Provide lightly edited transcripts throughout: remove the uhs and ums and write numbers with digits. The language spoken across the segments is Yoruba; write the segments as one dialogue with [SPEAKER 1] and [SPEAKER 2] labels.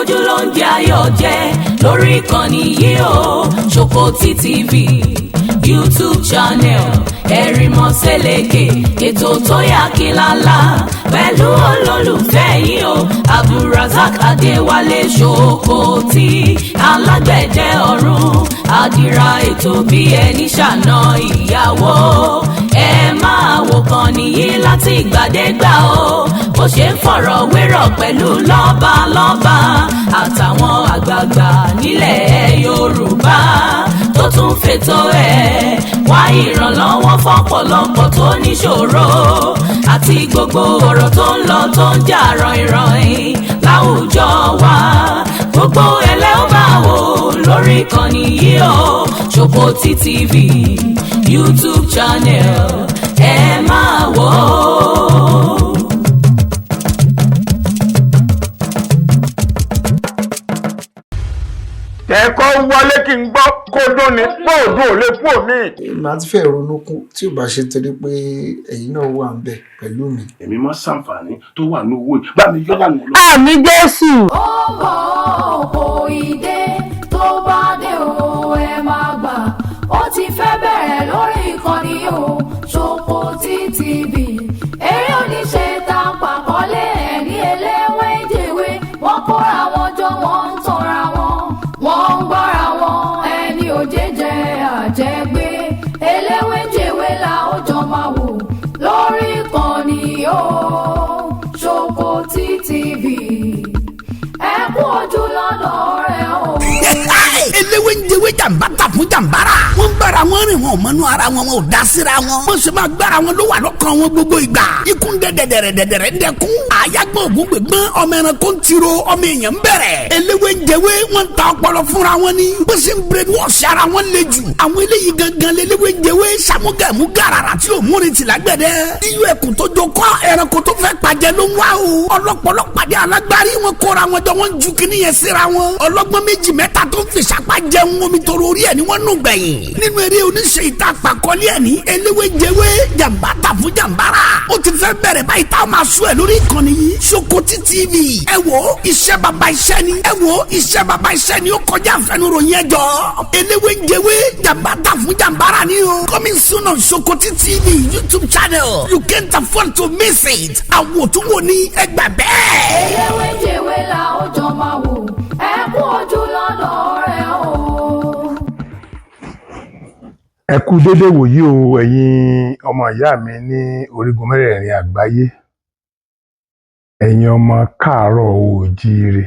[SPEAKER 1] fojú ló ń jẹ ayọ̀ jẹ lórí ìkànnì yìí o Ṣòkòtì TV YouTube channel Ẹ̀rìnmọ́ Sẹ́lẹ̀kẹ̀ ètò tó yà kílálà pẹ̀lú olólùfẹ́ yìí o Abdulrasaq Adéwálé Ṣòkòtì alágbẹ̀dẹ ọ̀run àdìrà ètò bí ẹni ṣàna ìyàwó ẹ máa wò kàn nìyí láti ìgbàdégbà o bó ṣe ń fọ̀rọ̀ wérọ̀ pẹ̀lú lọ́balọ́ba àtàwọn àgbààgbà nílẹ̀ Yorùbá tó tún fètò ẹ̀ wá ìrànlọ́wọ́ fọ́pọ̀lọpọ̀ tó níṣòro àti gbogbo ọ̀rọ̀ tó ń lọ tó ń jà ràn-ìràn láwùjọ wa gbogbo ẹlẹ́ ó máa wò lórí ìkànnì yìí o Ṣòkòtì TV YouTube channel ẹ máa wò ó.
[SPEAKER 2] ẹ̀kọ́ wọlé kí n gbọ́ kó dún ni bóòdù ò lè fún mi.
[SPEAKER 3] màá ti fẹ́ ronú kún tí ò bá ṣe torí pé ẹ̀yin náà wà ń bẹ̀ pẹ̀lú mi.
[SPEAKER 4] èmi máa ṣàǹfààní tó wà ní owó yìí bá mi yọ́ lànà lọ.
[SPEAKER 5] àmì Jésù.
[SPEAKER 6] ó bọ̀ kò ìdè tó bá dé o ẹ máa gbà ó ti fẹ́ bẹ̀rẹ̀ lórí ìkànnì o Ṣòkòtì TV eré oníṣe tá a pàkọ́lé ẹ̀ ní eléwé jèwé wọ́n kóra wọn jọ wọ́n ń tanra wọn wọ́n ń gbọ́ra wọn ẹni òjèjẹ àjẹgbé eléwé jèwé la ó jọ máa wò lórí ìkànnì o Ṣòkòtì TV ẹ kú ojú lọ́nà rẹ̀ o.
[SPEAKER 7] eléwé ń jẹwé jàǹbá tà fún jàǹbára. wọ́n ń gbára wọn rìn wọn ò mọ́nú ara wọn wọn ò dá síra wọn. wọ́n sì máa gbára wọn ló wà lọ́kàn wọn gbogbo ìgbà. ikú ń dẹ̀dẹ̀rẹ̀ ń dẹkún. àyágbọ́n ògún gbẹ̀gbọ́n ọmọ ẹranko ń tiro ọmọ èèyàn ń bẹ̀rẹ̀. eléwé ń jẹwé wọ́n ń ta ọpọlọ fúnra wọn ni. bó ṣe ń brain wash ara wọn le jù. àwọn eléyìí gangan leléwé ń jẹwé sàmúgàmú gàràrà tí ò múrin tì lágbẹ̀dẹ. iyú ẹkùn tó jọ kọ́ ẹranko tó fẹ́ pàjẹ́ ló ń wá o. ọlọ́pọlọ pàdé alágbárí wọn kóra wọn jọ wọn ju kíní yẹn síra wọn. ọlọ́gbọ́n méjì mẹ́ta tó ń fi sàpá jẹun omi toro orí ẹ̀ ni wọ́n nù gbẹ̀yìn. nínú eré oníṣe ìta àpàkọ́lé ẹ̀ ní eléwé jẹwé jàǹbá tà fún jàǹbára. ó ti fẹ́ bẹ̀rẹ̀ báyìí tá a máa sún ẹ̀ lórí ìkànnì yìí Ṣòkòtì TV. ẹ wo iṣẹ́ bàbá iṣẹ́ ni. ẹ wo iṣẹ́ bàbá iṣẹ́ ni ó kọjá àfẹnuròyìn ẹjọ́. eléwé jẹwé jàǹbá tà fún jàǹbára ni o. coming soon on Ṣòkòtì TV YouTube channel. You can't afford to miss it. àwòtúnwò ni ẹgbà bẹ́ẹ̀.
[SPEAKER 6] eléwé jèwé la ó jọ máa wò ẹ kú ojú lọ́nà rẹ̀ o.
[SPEAKER 2] ẹ kú déédéé wòyí o ẹ̀yin ọmọ ìyá mi ní orígun mẹ́rẹ̀ẹ̀rin àgbáyé ẹ̀yin ọmọ káàárọ̀ oòjíire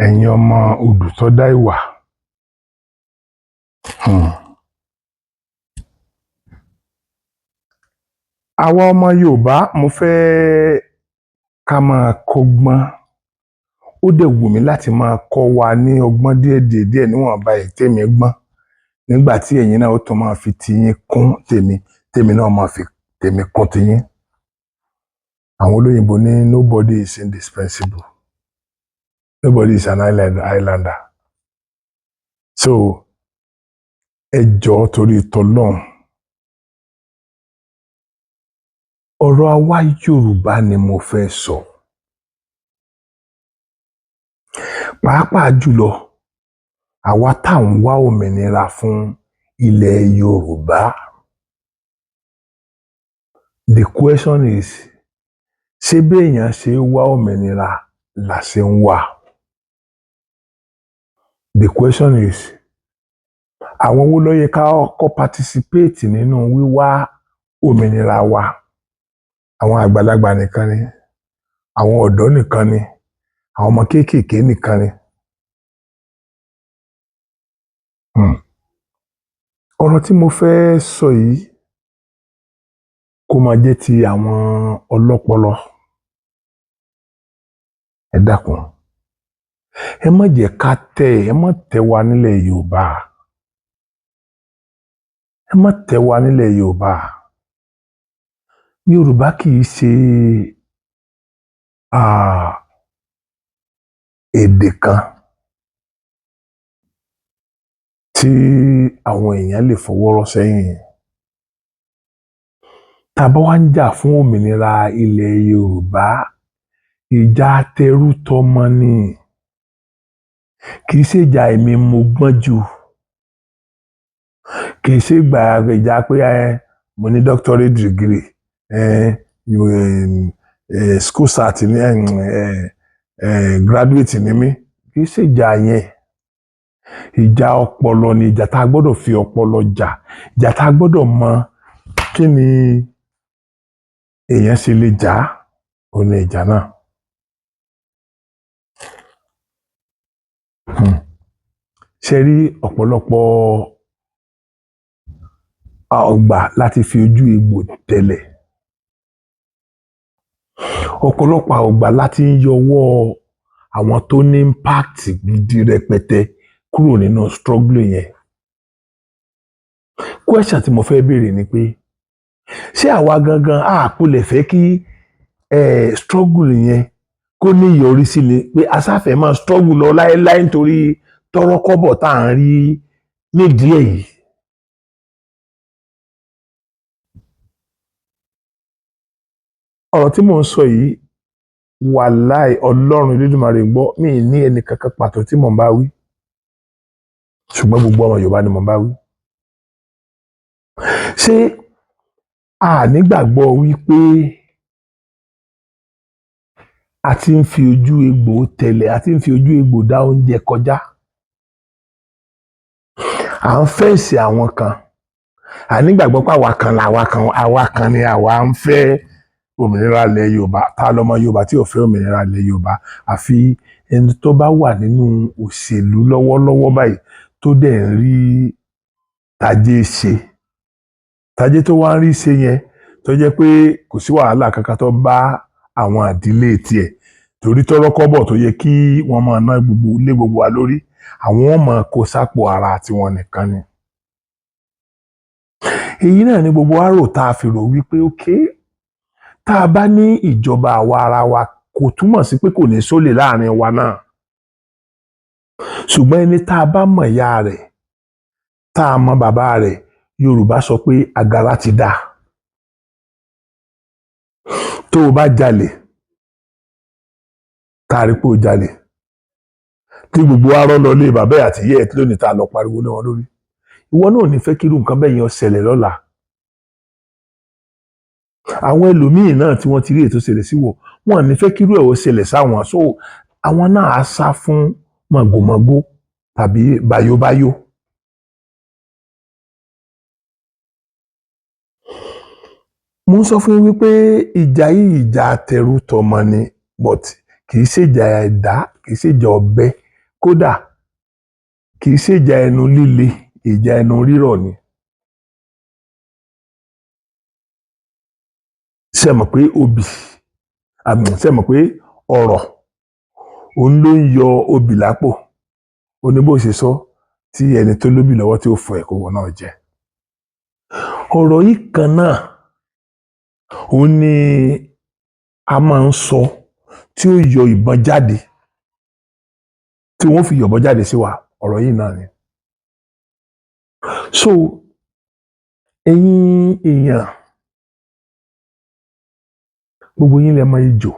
[SPEAKER 2] ẹ̀yin ọmọ Odùtọ́dá ìwà àwa ọmọ Yorùbá mo fẹ́ ká máa kọ́gbọ́n ó dẹ̀ wù mí láti máa kọ́ wa ní ọgbọ́n díẹ̀ níwọ̀nba ètèmi gbọ́n nígbà tí ẹ̀yin náà ó tún máa fi tiyín kún tèmi náà máa fi tèmi kún tiyín. Àwọn olóyìnbó ní nobody is indispensable. Nobody is an islander. So ẹ jọ̀ọ́ torí tọlọ́run. Ọ̀rọ̀ àwa Yorùbá ni mo fẹ́ sọ. Pàápàá jùlọ àwa tá à ń wá òmìnira fún ilẹ̀ Yorùbá. The question is, ṣé béèyàn ṣe wá òmìnira la ṣe ń wá? The question is, àwọn wo ló yẹ ká kọ́ participate nínú wíwá òmìnira wa? Àwọn àgbàlagbà nìkan ni? Àwọn ọ̀dọ́ nìkan ni? Àwọn ọmọ kéékèèké nìkan ni? Ọ̀rọ̀ tí mo fẹ́ sọ yìí kó máa jẹ́ ti àwọn ọlọ́pọlọ. Ẹ dákun, ẹ má jẹ́ ká ẹ má tẹ́ wa nílẹ̀ Yorùbá. Ẹ má tẹ́ wa nílẹ̀ Yorùbá. Yorùbá kì í ṣe èdè kan tí àwọn èèyàn lè fọwọ́ rọ́ sẹ́yìn. Tá a bá wá ń jà fún òmìnira ilẹ̀ Yorùbá, ìjà tẹrú tọmọ ni kì í ṣe ìjà èmi mo gbọ́n jù kì í ṣe ìjà pé mo ní doctorate degree school start ní graduate ní mí kì í ṣe ìjà yẹn ìjà ọpọlọ ni ìjà tá a gbọ́dọ̀ fi ọpọlọ jà ìjà tá a gbọ́dọ̀ mọ kí ni èèyàn ṣe lè jà ó ní ìjà náà. Ṣe rí ọ̀pọ̀lọpọ̀ ọgbà láti fi ojú egbò tẹ̀lẹ̀ ọ̀pọ̀lọpọ̀ ọgbà láti ń yọwọ́ àwọn tó ní impact gidi rẹpẹtẹ kúrò nínú struggle yẹn. Question tí mo fẹ́ béèrè ni pé ṣé àwa gangan àpò lè fẹ́ kí struggle yẹn kó ní ìyọrísí ni pé asáfẹ́ máa struggle lọ láéláé nítorí tọ́rọ́kọ́bọ̀ tá à ń rí nídìí èyí. Ọ̀rọ̀ tí mò ń sọ yìí wàláì Ọlọ́run Elédùmarè gbọ́ mi ní ẹnì kankan pàtó tí mò ń bá wí ṣùgbọ́n gbogbo ọmọ Yorùbá ni mò ń bá wí. Ṣé a nígbàgbọ́ wípé a ti ń fi ojú egbò tẹ̀lẹ̀ a ti ń fi ojú egbò dá oúnjẹ kọjá? À ń fẹ́ẹ̀sì àwọn kan a nígbàgbọ́ pé àwa kan ni àwa ń fẹ́ òmìnira ilẹ̀ Yorùbá ta lọmọ Yorùbá tí ò fẹ́ òmìnira ilẹ̀ Yorùbá àfi ẹni tó bá wà nínú òṣèlú lọ́wọ́lọ́wọ́ báyìí tó dẹ̀ ń rí tajé ṣe tajé tó wá ń rí ṣe yẹn tó jẹ́ pé kò sí wàhálà kankan tó bá àwọn àdílé tiẹ̀ torí tọ́rọ́kọ́bọ̀ tó yẹ kí wọ́n máa ná lé gbogbo wa lórí àwọn wọn máa kó sápò ara tiwọn nìkan ni. Èyí náà ni gbogbo wa rò tá a fi rò wípé tá a bá ní ìjọba àwa ara wa kò túmọ̀ sí pé kò ní sólè láàrin wa náà ṣùgbọ́n ẹni tá a bá mọ̀ ìyá rẹ̀ tá a mọ̀ bàbá rẹ̀ Yorùbá sọ pé agara ti dá tó o bá jalè tá a rí pé o jalè tí gbogbo wa rọ́ lọ lé bàbá àti ìyá ẹ̀ lónìí tá a lọ pariwo lé wọn lórí ìwọ náà ò ní fẹ́ kí irú nǹkan bẹ́ẹ̀ yẹn ó ṣẹlẹ̀ lọ́la. Àwọn ẹlòmíín náà tí wọ́n ti rí ètò ṣẹlẹ̀ sí wọn ò ní fẹ́ kí irú ẹ̀ ó ṣẹlẹ̀ sáwọn so àwọn náà á sá fún màgòmágó tàbí báyóbáyó. Mo ń sọ fún yín wípé ìjà yìí ìjà tẹrú tọmọ ni but kì í ṣèjà ẹ̀dá kì í ṣèjà ọ̀bẹ kódà kì í ṣèjà ẹnu líle ìjà ẹnu rírọ̀ ni. Ṣé mọ̀ pé ṣé mọ̀ pé ọ̀rọ̀ òun ló ń yọ obì lápò oníbò ṣe sọ tí ẹni tó lóbì lọ́wọ́ tí ó fọ ẹ̀kọ́ wọn náà jẹ. Ọ̀rọ̀ yìí kan náà òun ni a máa ń sọ tí ó yọ ìbọn jáde tí wọ́n fi yọ̀bọ̀n jáde sí wa ọ̀rọ̀ yìí náà ni. So ẹ̀yin èèyàn gbogbo yín lè mọ ejò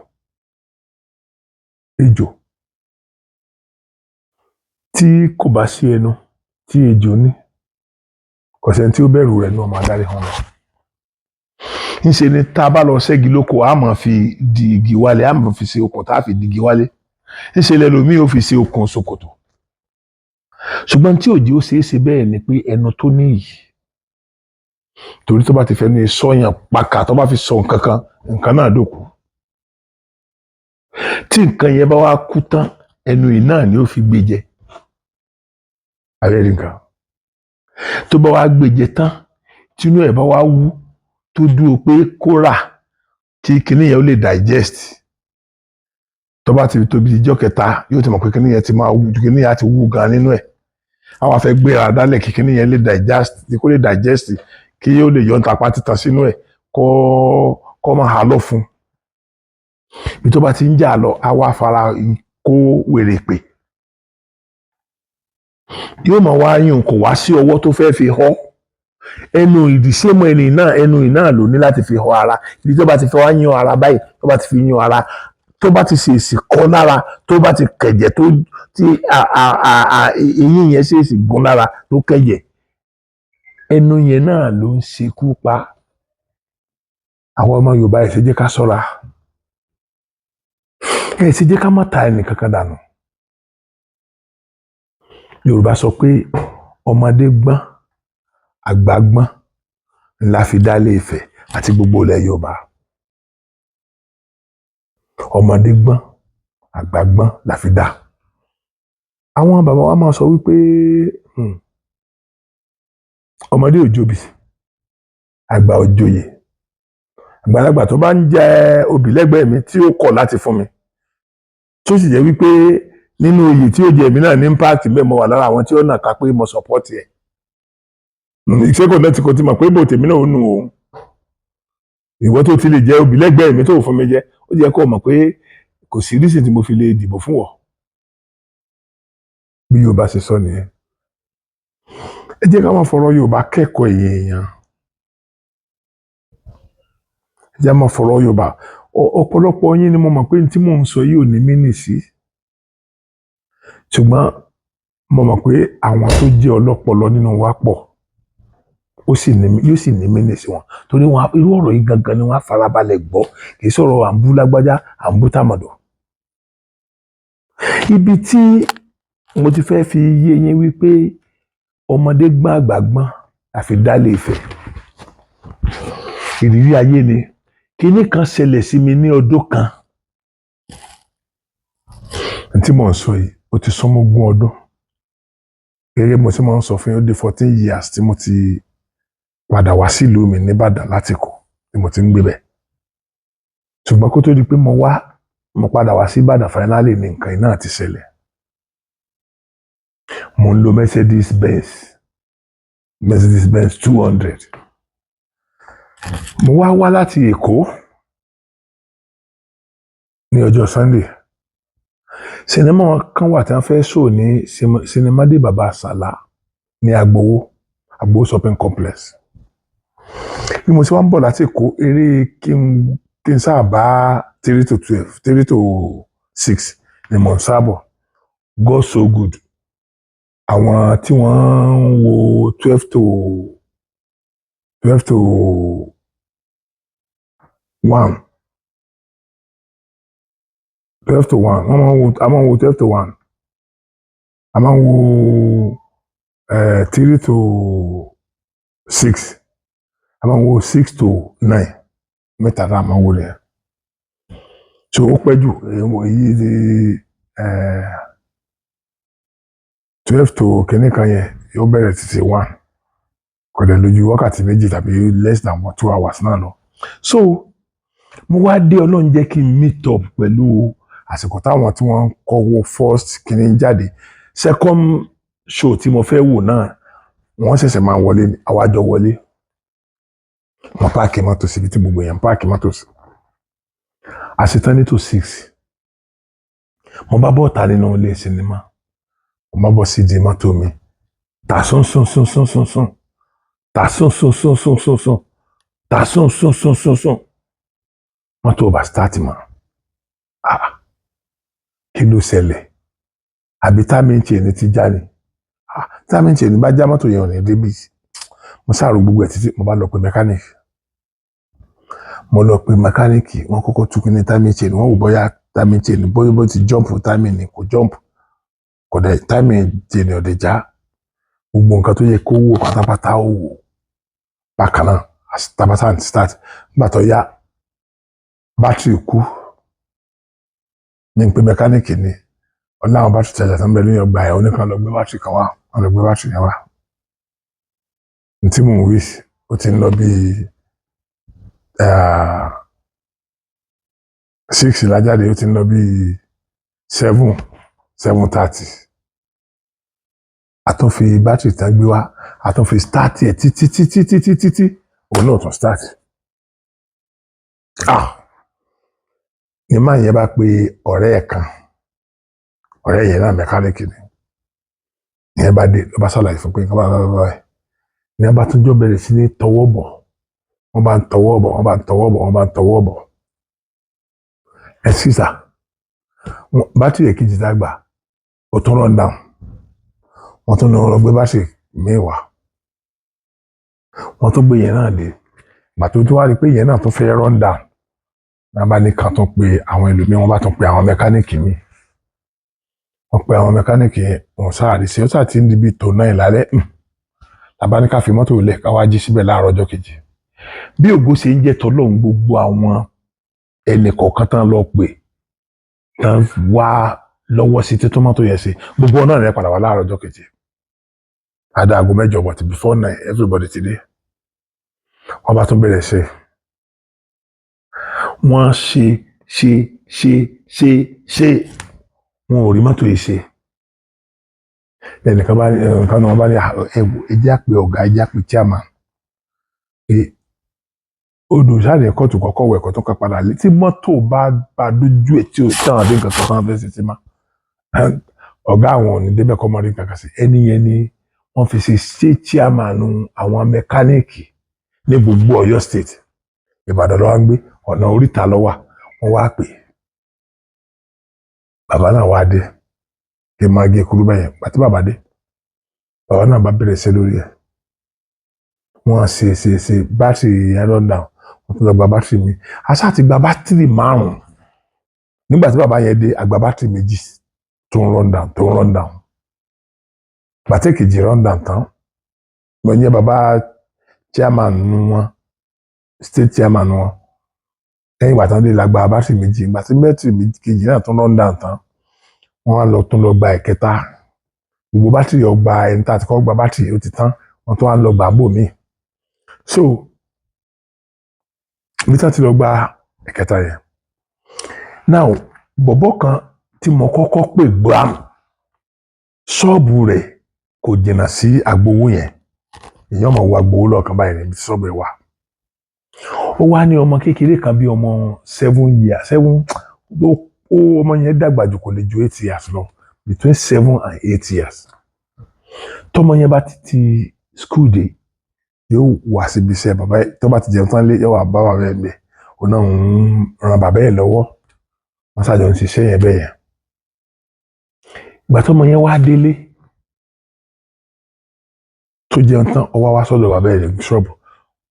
[SPEAKER 2] tí kò bá sí ẹnu tí ejò ní kò sẹ́ni tí ó bẹ̀rù rẹ̀ ní ọmọ adarí hàn lọ. Ńṣe ni tá a bá lọ ṣẹ́gi lóko a máa fi di igi wálé a máa fi ṣe okùn tá a fi di igi wálé ńṣe lẹ́lòmíì ó fi ṣe okùn ṣòkòtò ṣùgbọ́n tí òjì ó ṣeé ṣe bẹ́ẹ̀ ni pé ẹnu tó ní yìí torí tó bá ti fẹ́nu sọ́yàn pàkà tó bá fi sọ nǹkan náà dòkú tí nǹkan yẹn bá wá kú tán ẹnu yìí náà ni ó fi gbé jẹ abẹ́rẹ́ nǹkan tó bá wá gbé jẹ tán tínú ẹ̀ bá wá wú tó dúró pé kó rà kí kinní yẹn ó lè digest tó bá ti tóbi ìjọ́ kẹta yóò ti mọ̀ pé kinní yẹn ti máa wú kinní yẹn á ti wú gan nínú ẹ̀ àwọn afẹ́ gbéra dálẹ̀ kí kinní yẹn lè digest kí yóò lè yọ ntàpá títan sínú ẹ̀ kó máa hà lọ fún bí tó bá ti ń jà lọ àwa fara kó wèrè pè yóò máa wá yún kò wá sí ọwọ́ tó fẹ́ fi họ́ ẹnu ìdíṣẹ́mọ ẹnu náà ló ní láti fi họ ara ibi tó bá ti fi wá yún ara báyìí tó bá ti fi yún ara tó bá ti ṣèèṣì kọ́ lára tó bá ti kẹ̀jẹ̀ tó tí eyín yẹn ṣèèṣì gún lára tó kẹ̀jẹ̀ ẹnu yẹn náà ló ń ṣekú pa àwọn ọmọ Yorùbá ẹ ṣe jẹ́ ká ṣọ́ra ẹ ṣe jẹ́ ká má ta ẹnì kankan dànù Yorùbá sọ pé ọmọdé gbọ́n àgbà gbọ́n ńlá fi dá Ilé Ifẹ̀ àti gbogbo ilẹ̀ Yorùbá ọmọdé gbọ́n àgbà gbọ́n la fi dá àwọn bàbá wa máa sọ wípé ọmọdé ò jobi àgbà ò joyè àgbàlagbà tó bá ń jẹ obì lẹ́gbẹ̀ẹ́ mi tí ó kọ̀ láti fún mi tó sì jẹ́ wípé nínú oyè tí ó jẹ èmi náà ní impact bẹ́ẹ̀ mo wà lára àwọn tí ó nà ká pé mo support ẹ̀ ìṣẹ́kọ̀ọ́ náà ti kò ti mọ̀ pé bò tèmi náà ó nu òun ìwọ tó ti lè jẹ obì lẹ́gbẹ̀ẹ́ mi tó fún mi jẹ ó jẹ́ kó mọ̀ pé kò sí reason tí mo fi lè dìbò fún wọ bí Yorùbá ṣe sọ nìyẹn ẹ jẹ́ ká máa fọ̀rọ̀ Yorùbá kẹ́kọ̀ọ́ èèyàn ẹ jẹ́ máa fọ̀rọ̀ Yorùbá ọ̀pọ̀lọpọ̀ yín ni mo mọ̀ pé tí mò ń sọ yìí ò ní mínì sí ṣùgbọ́n mo mọ̀ pé àwọn tó jẹ́ ọlọ́pọlọ nínú wa pọ̀ yóò sì ní mínì sí wọn torí wọn irú ọ̀rọ̀ yìí gangan ni wọ́n á farabalẹ̀ gbọ́ kì í sọ̀rọ̀ àǹbú lágbájá àǹbú tàmọ̀dọ̀ ibi tí mo ti fẹ́ fi yé yín wípé ọmọdé gbọ́n àgbà gbọ́n àfi dá Ilé Ifẹ̀ ìrírí ayé ni kinní kan ṣẹlẹ̀ sí mi ní ọdún kan tí mò ń sọ yìí ó ti sún mọ́ ogún ọdún gẹ́gẹ́ mo ti máa ń sọ fún yín ó di 14 years tí mo ti padà wá sílùú mi nìbàdàn láti kó tí mo ti ń gbé bẹ̀ ṣùgbọ́n kó tó di pé mo padà wá sí Ìbàdàn finally ní nǹkan iná ti ṣẹlẹ̀ mo ń lo Mercedes Benz 200 mo wá láti Èkó ní ọjọ́ Sunday sinimá kan wà tí wọ́n fẹ́ show ní sinimá dé bàbá Sàlá ní Agbowo shopping complex bí mo ṣe wá ń bọ̀ láti Èkó eré kí n sáà bá 3 to 12 3 to 6 ni mo ń sábọ̀ God so good àwọn tí wọ́n ń wo 12 to 1 12 to 1 a máa ń wo 12 to 1 a máa ń wo 3 to 6 a máa ń wo 6 to 9 mẹ́ta tá a máa ń wo lẹ́yìn so ó pẹ́ jù èyí di 12 to kìíní kan yẹn yóò bẹ̀rẹ̀ títí 1 kò dẹ̀ lójú wákàtí méjì tàbí less than 2 hours náà lọ so mo wá dé Ọlọ́run jẹ́ kí n meet up pẹ̀lú àsìkò táwọn tí wọ́n kọ́ wo first kìíní jáde second show tí mo fẹ́ wò náà wọ́n ṣẹ̀ṣẹ̀ máa wọlé àwájọ wọlé wọ́n páàkì mọ́tò síbi tí gbogbo èèyàn páàkì mọ́tò sí àṣetán ní tó 6 mo bá bọ́ ta nínú ilé sinimá mo bá bọ́ sí di mọ́tò mi ta sún ta sún ta sún mọ́tò bá start mọ́ kí ló ṣẹlẹ̀ àbí támíǹtì ẹni ti já ni támíǹtì ẹni bá já mọ́tò yẹn ò ní débi mo ṣàrò gbogbo ẹ̀ títí mo bá lọ pe mẹkáníìkì wọ́n kọ́kọ́ tú kíní támíǹtì ẹni wọ́n wò bóyá támíǹtì ẹni bó ti jọ́ǹpù támíǹtì kò jọ́ǹpù kò dẹ̀ támíǹtì ẹni ọ̀dẹ̀ já gbogbo nǹkan tó yẹ kó wò pátápátá ó wò bákan náà tábátà ń start nígbà tó yá bátìrì kú ní pé mẹkáníìkì ni ọ̀nà àwọn bátìrì tẹ̀lé tó ń bẹ lóyún ọgbà ẹ̀ oníkan lọ gbé bátìrì kan wá wọn lọ gbé bátìrì yẹn wá ní tí mò ń wí ó ti ń lọ bí 6 lájáde ó ti ń lọ bí 7:30 àtúnfi bátìrì tán gbé wá àtúnfi start ẹ̀ títí òun náà tún start ní máa yẹn bá pe ọ̀rẹ́ ẹ̀ kan ọ̀rẹ́ yẹn náà mẹkáníìkì ni ìyẹn bá dé ló bá ṣàlàyé fún pé nǹkan bá ní wọ́n bá tún jọ bẹ̀rẹ̀ sí ní tọwọ́ bọ̀ wọ́n bá ń tọwọ́ bọ̀ ẹ sísà bátìrì èkejì tá a gbà ó tún run down wọ́n tún lọ gbé bátìrì mẹ́wàá wọ́n tún gbé yẹn náà dé gbàtó tó wá rí pé yẹn náà tún fẹ́ run down náà bá ní kan tún pe àwọn ẹlòmíì wọ́n bá tún pe àwọn mẹkáníìkì míì wọ́n pe àwọn mẹkáníìkì yẹn wọ́n sáàrí sí ó sáà ti ń di bíi tó 9 lálẹ́ tàbá ní ká fi mọ́tò lẹ̀ ká wá jí síbẹ̀ láàárọ̀ ọjọ́ kejì bí ògo ṣe ń jẹ́ tọ́lọ́run gbogbo àwọn ẹnì kọ̀ọ̀kan tán lọ pè tán wá lọ́wọ́ sí tí tọ́mọ́tò yẹn ṣe gbogbo ọ̀nà rẹ̀ padà wá láàárọ̀ ọjọ́ kejì adá aago 8 but before 9 everybody ti dé wọ́n bá tún bẹ̀rẹ̀ ṣe wọ́n ṣe wọn ò rí mọ́tò yìí ṣe ẹnìkan náà bá ní ẹjẹ́ àpè ọ̀gá ẹjẹ́ àpè chairman odò sáré kóòtù kọ́kọ́ wẹ̀ ẹ̀kọ́ tó ká padà lé tí mọ́tò bá dójú ẹ̀ tí ò tán àdé nǹkan kan tán fẹ́ sí ti má ọ̀gá àwọn òní débẹ̀ kọ́ mọ́rí kankan sí ẹni yẹn ni wọ́n fi ṣe chairman àwọn mẹkáníìkì ní gbogbo Ọ̀yọ́ state Ìbàdàn ló wá ń gbé ọ̀nà oríta lọ́wà wọ́n wá pè bàbá náà wá dé kí n máa gé kúrú bẹ́yẹn pàtí bàbá dé bàbá náà bá bẹ̀rẹ̀ sí lórí ẹ̀ wọ́n ṣe bátìrì yẹn run down wọ́n tún lọ gba bátìrì mi aṣá ti gba bátìrì 5 nígbà tí bàbá yẹn dé àgbà bátìrì 2 tó ń run down bàtẹ́ kejì run down tán mo yẹ bàbá chairman wọn state chairman wọn lẹ́yìn ìgbà tán dé la gba bátìrì 2 ìgbà tí bátìrì kejì náà tún run down tán wọ́n á tún lọ gba ẹ̀kẹta gbogbo bátìrì ọgbà ẹni tá a ti kọ́ gba bátìrì ó ti tán wọ́n tún wá lọ gbà bò míì so ibi tí wọ́n ti lọ gba ẹ̀kẹta yẹn now bọ̀bọ̀ kan tí mo kọ́kọ́ pè gbàm ṣọ́ọ̀bù rẹ̀ kò jìnnà sí agbowó yẹn èèyàn máa wo agbowó lọ́ọ̀kan báyìí níbi tí ṣọ́ọ̀bù rẹ̀ wà ó wá ní ọmọ kékeré kan bí ọmọ 7 years ọmọ yẹn dàgbà jù kò lè ju 8 years lọ between 7 and 8 years tọmọ yẹn bá ti school day yóò wá síbi iṣẹ́ bàbá yẹn tó bá ti jẹun tán lé yóò wá bá bàbá yẹn bẹ̀ òun náà ń ran bàbá yẹn lọ́wọ́ wọ́n ṣàjọ ń ṣiṣẹ́ yẹn bẹ́ẹ̀ yẹn ìgbà tọmọ yẹn wá délé tó jẹun tán ó wá sọ́dọ̀ bàbá yẹn ní ṣọ́ọ̀bù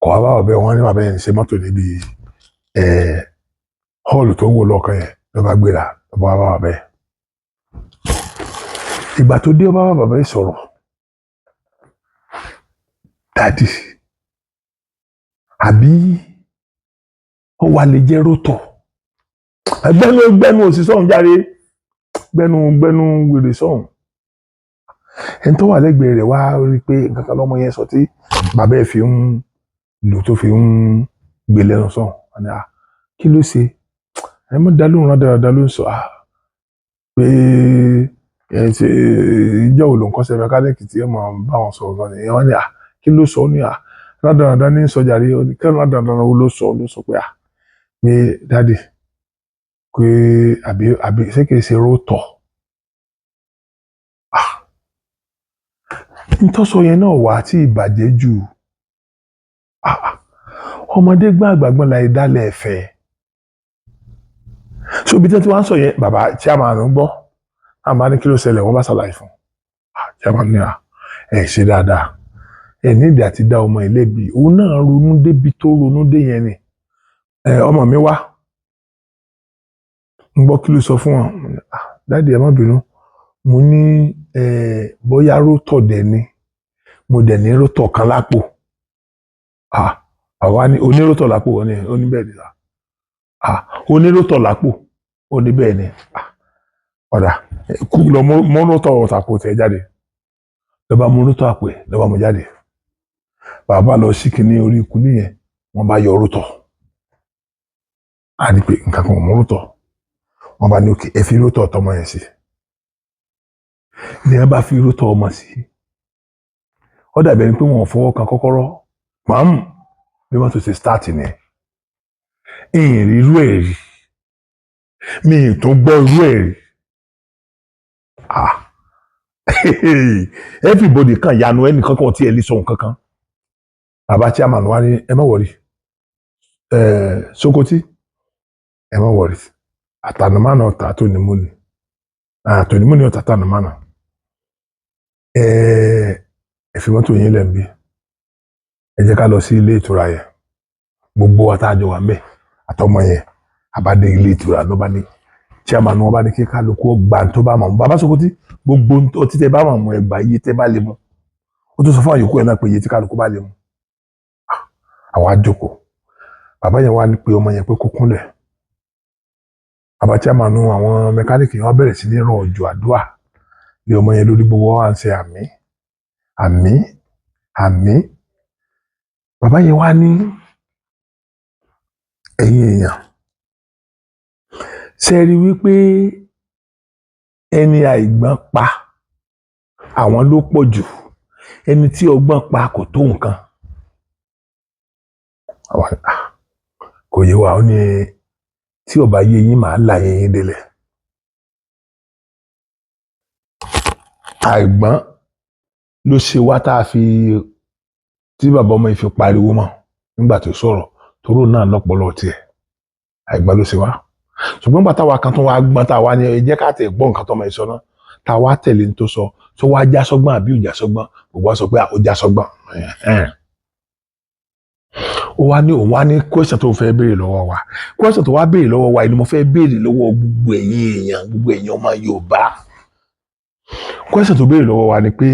[SPEAKER 2] kọ̀ wá bá bàbá yẹn wọ́n ní bàbá yẹn ṣe mọ́tò níbi họ́ọ̀lù tó ń wò lọ́ọ̀kan yẹn ló bá gbéra ló bá bàbá yẹn ìgbà tó dé ó bá bàbá yẹn sọ̀rọ̀ dádì àbí ó wà lè jẹ́ rótọ̀ gbẹ́nu òsì sọ̀hún járe gbẹ́nu wèrè sọ̀hún ẹni tó wà lẹ́gbẹ̀ẹ́ rẹ̀ wá rí i pé nǹkan kan lọ́mọ yẹn sọ tí bàbá ẹ̀ fi ń lò tó fi ń gbé lẹ́nu sọ̀hún àní kí ló ṣe ẹ mọ́ dá lóhùn rádaràda ló ń sọ pé ìjọ òòlù nǹkan ṣe mẹkáníìkì tí ẹ máa bá wọn sọ̀rọ̀ gan nìyẹn wọ́n ní kí ló sọ ní rádaràda ní sọjà rí ọ ní kí rádaràda wo ló sọ pé pé dáàdì pé àbí ṣé kìí ṣe rótọ̀ nítòsọ yẹn náà wà tí ìbàjẹ́ jù ọmọdé gbọ́n àgbàgbọ́n láì dálẹ̀ ẹ̀fẹ́ ṣòbí tí wọ́n sọ yẹn bàbá chairman gbọ́ àmọ́ ní kí ló ṣẹlẹ̀ wọ́n bá ṣàlàyé fún chairman ní ẹ̀ ṣe dáadáa ẹ̀ nídìí àti dá ọmọ ilé bí òun náà ronú débi tó ronú dé yẹn ni ọmọ mi wá ń gbọ́ kí ló sọ fún wọn dáàdi ẹ má bínú mo ní bóyá rótọ̀ dẹ̀ ni mo dẹ̀ ní rótọ̀ kan lápò àwa ní onírótọ̀ lápò ó ní bẹ́ẹ̀ ni onírótọ̀ lápò ó ní bẹ́ẹ̀ ni ọ̀dà kú lọ mọ́ rótọ̀ àpò tẹ̀ jáde lọ́ba mú rótọ̀ àpò ẹ̀ lọ́ba mú jáde bàbá lọ sí kinní orí ikú nìyẹn wọ́n bá yọ rótọ̀ á ní pé nǹkan kan mú rótọ̀ wọ́n bá ní òkè ẹ fi rótọ̀ tọmọ yẹn sí ní ẹ bá fi rótọ̀ ọmọ sí ó dàbí ẹni pé wọn ò fọwọ́ kan kọ́kọ́rọ́ pàmò bí wọ́n tún ṣe start ni ìyìn rí irú ẹ̀ rí mi ì tún gbọ́ irú ẹ̀ rí everybody kan yanu ẹnì kankan tí ẹ lè sọ nǹkan kan bàbá chairman wa ní ẹ má wọrí Sokoti ẹ má wọrí àtànàmánà ọ̀tà àtònímúni àtònímúni ọ̀tà àtànàmánà ẹ fi mọ́tò yín lẹ̀ ń bí ẹ jẹ́ ká lọ sí ilé ìtura yẹn gbogbo wa tá a jọ wà ń bẹ̀ àtọmọ yẹn àbádé ilé ìtura ló bá ní chairman wọn bá ní kí kálukú gbà tó bá mọ̀ mú bàbá Sokoti gbogbo ọtí tẹ bá mọ̀ mú ẹgbà iye tẹ bá lè mú ó tó sọ fún àyòkù ẹ̀ náà pé iye tí kálukú bá lè mú àwa jókòó bàbá yẹn wá ní pé ọmọ yẹn pé kó kúnlẹ̀ bàbá chairman àwọn mẹkáníìkì wọn bẹ̀rẹ̀ sí ní ràn òjò àdúrà lé ọmọ yẹn lórí gbogbo wa ń ṣe àmín àmín àmín bàbá yẹn wá ní ẹ̀yin èèyàn ṣe rí wípé ẹni àìgbọ́n pa àwọn ló pọ̀ jù ẹni tí ọgbọ́n pa kò tó nǹkan kò yé wa ó ní tí ó bá yé yín màá là yín délẹ̀ àìgbọ́n ló ṣe wá tá a fi tí bàbá ọmọ yìí fi pariwo mọ́ nígbà tó sọ̀rọ̀ toró náà lọ́pọ̀lọ́ tiẹ̀ àìgbọ́n ló ṣe wá ṣùgbọ́n bàtà wa kan tó wá gbọ́n tá a wá ní ẹ jẹ́ ká tẹ̀ gbọ́ nǹkan tó ọmọ yìí sọ náà tá a wá tẹ̀lé ní tó sọ tó wá já sọ́gbọ́n àbí ò já sọ́gbọ́n gbogbo wa sọ pé ó já sọ́gbọ́n ó wá ní òun wá ní question tó fẹ́ béèrè lọ́wọ́ wa question tó wá béèrè lọ́wọ́ wa ni mo fẹ́ béèrè lọ́wọ́ gbogbo ẹ̀yin ọmọ Yorùbá question tó béèrè lọ́wọ́ wa ni pé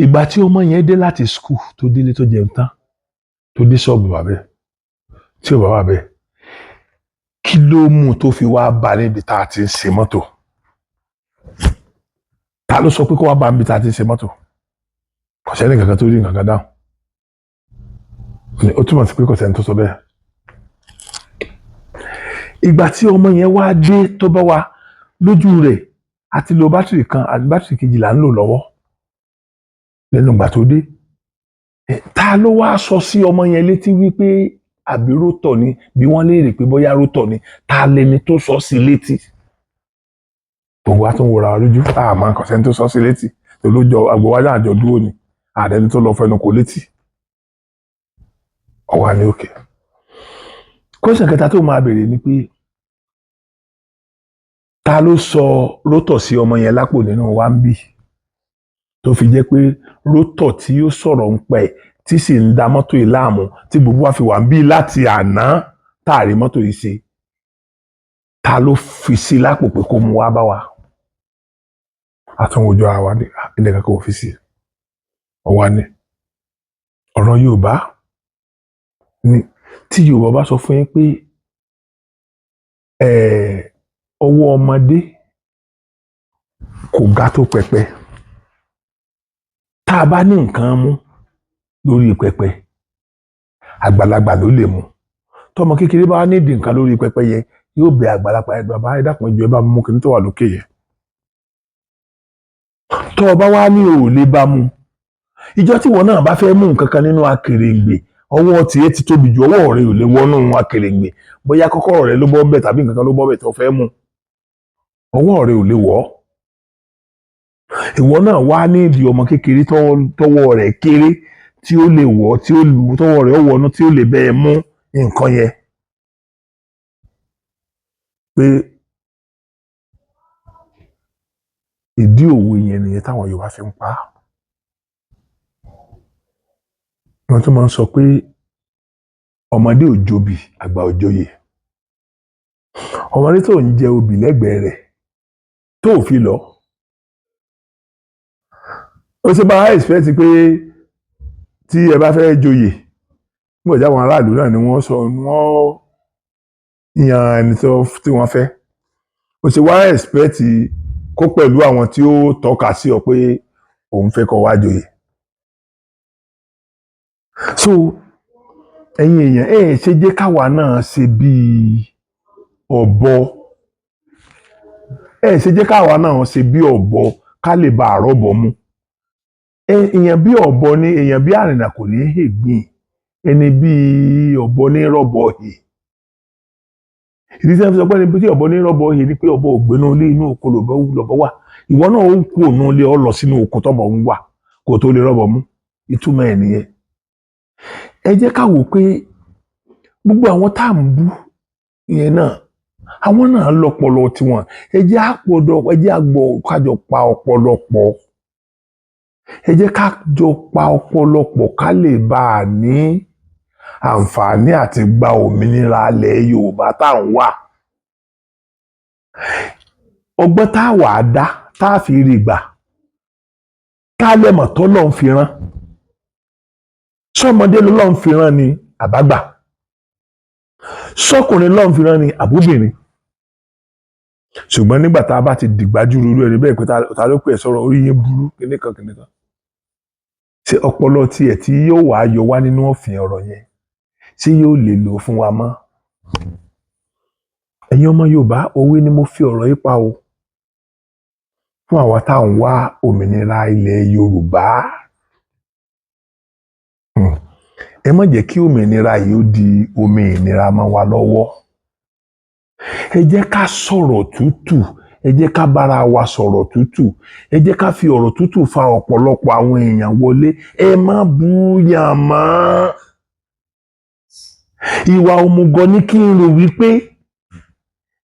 [SPEAKER 2] ìgbà tí ọmọ yẹn dé láti school tó délé tó jẹun tán tó dé ṣọ́ọ̀bù bàbẹ́ tí ò bá wà bẹ́ẹ̀ kí ló mú tó fi wá bá níbi tá a ti ń ṣe mọ́tò ta ló sọ pé kó wá bá níbi tá a ti ń ṣe mọ́tò kò sẹ́ni kankan tó rí nǹkan kan dáhùn ó túmọ̀ sí pé kò sẹ́ni tó sọ bẹ́ẹ̀ ìgbà tí ọmọ yẹn wá dé tó bá wa lójú rẹ̀ àti lo bátìrì kan àti bátìrì kejì là ń lò lọ́wọ́ lẹ́nu ìgbà tó dé ta ló wá sọ sí ọmọ yẹn létí wípé àbí rótọ̀ ni bí wọ́n léèrè pé bóyá rótọ̀ ni ta lẹni tó sọ sí létí gbogbo wa tó ń wòra lójú àmọ́ kò sẹ́ni tó sọ sí létí tó ló jọ àgbọ̀wájà àjọ dúró ni àdẹni tó lọ fẹnu kò létí ọwọ́ ni òkè kọ́sẹ̀ kẹta tó máa béèrè ni pé ta ló sọ rótọ̀ sí ọmọ yẹn lápò nínú wa ń bì tó fi jẹ́ pé rótọ̀ tí ó sọ̀rọ̀ ń pẹ́ tí sì ń da mọ́tò yìí láàmú tí gbogbo wa fi wà ń bí láti àná táàrí mọ́tò yìí ṣe ta ló fi sí lápò pé kó mú wá bá wa àtúnwòjọ ara wa ní ilé kankan ò fi sí ọwọ́ ni ọ̀rọ̀ Yorùbá ni tí Yorùbá bá sọ fún yín pé ọwọ́ ọmọdé kò ga tó pẹpẹ tá a bá ní nǹkan mú lórí pẹpẹ àgbàlagbà ló lè mú tọmọ kékeré bá nídìí nǹkan lórí pẹpẹ yẹn yóò bẹ àgbàlagbà bàbá ẹ dákun ẹjọ ẹ bá mú kíní tó wà lókè yẹn tọ ọ bá wá ní ò lè bá mú ìjọ tí wọn náà bá fẹ́ mú nǹkan kan nínú akèrèǹgbè ọwọ́ tiẹ̀ ti tóbi ju ọwọ́ rẹ ò lè wọnú akèrèǹgbè bóyá kọ́kọ́rọ́ rẹ ló bọ́ bẹ̀ tàbí nǹkan kan ló bọ́ bẹ̀ tó fẹ́ mú ọwọ́ rẹ ò lè wọ̀ ìwọ náà wá ní ìdí ọmọ kékeré tọwọ́ rẹ̀ kéré tí ó lè wọ̀ tí ó tọwọ́ rẹ̀ ó wọnú tí ó lè bẹ́ẹ̀ mú nǹkan yẹn pé ìdí òwe yẹn nìyẹn táwọn Yorùbá fi ń pa á wọ́n tún máa ń sọ pé ọmọdé ò jobi àgbà ò joyè ọmọdé tó ń jẹ obì lẹ́gbẹ̀ẹ́ rẹ̀ tó ò fi lọ ó ṣe bá expect pé tí ẹ bá fẹ́ joyè nígbà tí àwọn aráàlú náà ni wọ́n yan ẹni tí wọ́n fẹ́ ó ṣe wá expect kó pẹ̀lú àwọn tí ó tọ́ka sí ọ pé òun fẹ́ kó wá joyè so ẹ̀yin èèyàn ṣe jẹ́ káwa náà ṣe bíi ọ̀bọ ṣe jẹ́ káwa náà ṣe bíi ọ̀bọ ká lè bá àrọ́bọ mú èèyàn bí ọ̀bọ ni èèyàn bí àrìnà kò ní hègbìn ẹni bí ọ̀bọ ní rọ́bọ hì ìdí tí wọ́n fi sọ pé ẹni bí ọ̀bọ ní rọ́bọ hì ni pé ọ̀bọ ògbénú ilé inú oko lọ́bọ wà ìwọ náà ó ń kú òun ilé ọ lọ sínú oko tọ́bọ ń wà kó tó lè rọ́bọ mú ìtumọ̀ ẹ̀ nìyẹn ẹ jẹ́ ká wò pé gbogbo àwọn tá à ń bú ìyẹn náà àwọn náà lọ́pọlọ tiwọn ẹ jẹ́ àgbọ̀ kájọ pa ọpọlọ pọ̀ ẹ jẹ́ kájọ pa ọpọlọ pọ̀ ká lè bá a ní àǹfààní àti gba òmìnira ilẹ̀ Yorùbá tá à ń wà ọgbọ́n tá a wà á dá tá a fi rí gbà ká lẹ́mọ̀ tó lọ́n fi rán sọmọdé ló lọ́n fi rán ni àbágbà sọkùnrin lọ́n fi rán ni àbúbìnrin ṣùgbọ́n nígbà tá a bá ti dìgbájú lórí ẹni bẹ́ẹ̀ pé ta ló pè é sọ̀rọ̀ orí yín burú kíníkan ṣé ọpọlọ tiẹ̀ tí yóò wá yọ wá nínú òfin ọ̀rọ̀ yẹn ṣé yóò lè lò fún wa mọ́ ẹ̀yin ọmọ Yorùbá òwe ni mo fi ọ̀rọ̀ yìí pa o fún àwa tá à ń wá òmìnira ilẹ̀ Yorùbá ẹ má jẹ́ kí òmìnira yìí ó di omi ìnira mọ́ wa lọ́wọ́ ẹ jẹ́ ká sọ̀rọ̀ tútù ẹ jẹ́ ká bára wa sọ̀rọ̀ tútù ẹ jẹ́ ká fi ọ̀rọ̀ tútù fa ọ̀pọ̀lọpọ̀ àwọn èèyàn wọlé ẹ má búyàn mọ́ ìwà òmùgọ̀ ní kí n rò wípé